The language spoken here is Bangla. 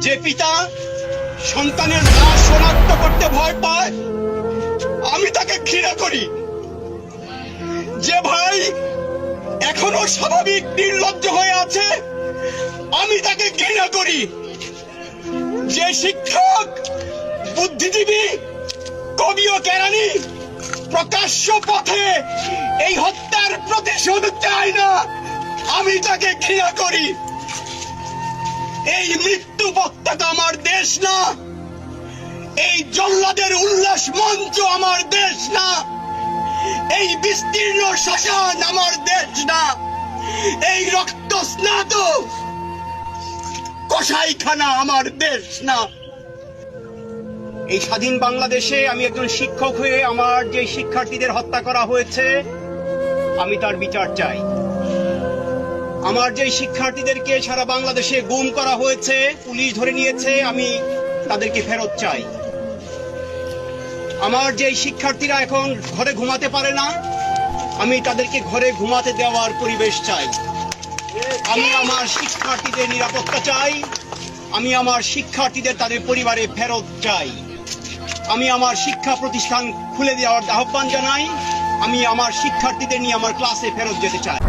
যে পিতা সন্তানের লাশ শনাক্ত করতে ভয় পায় আমি তাকে ঘৃণা করি। যে ভাই এখনো স্বাভাবিক নির্লজ্জ হয়ে আছে আমি তাকে ঘৃণা করি। যে শিক্ষক, বুদ্ধিজীবী, কবি ও কেরানি প্রকাশ্য পথে এই হত্যার প্রতিশোধ চায় না আমি তাকে ঘৃণা করি। এই মৃত্যু পতাকা আমার দেশ না, এই জল্লাদের উল্লাস মঞ্চ আমার দেশ না, এই বিস্তীর্ণ শ্মশান আমার দেশ না, এই রক্ত স্নাত কসাইখানা আমার দেশ না। এই স্বাধীন বাংলাদেশে আমি একজন শিক্ষক হয়ে আমার যে শিক্ষার্থীদের হত্যা করা হয়েছে আমি তার বিচার চাই। আমার যে শিক্ষার্থীদেরকে সারা বাংলাদেশে গুম করা হয়েছে, পুলিশ ধরে নিয়েছে, আমি তাদেরকে ফেরত চাই। আমার যে শিক্ষার্থীরা এখন ঘরে ঘুমাতে পারে না আমি তাদেরকে ঘরে ঘুমাতে দেওয়ার পরিবেশ চাই। আমি আমার শিক্ষার্থীদের নিরাপত্তা চাই। আমি আমার শিক্ষার্থীদের তাদের পরিবারে ফেরত চাই। আমি আমার শিক্ষা প্রতিষ্ঠান খুলে দেওয়ার আহ্বান জানাই। আমি আমার শিক্ষার্থীদের নিয়ে আমার ক্লাসে ফেরত যেতে চাই।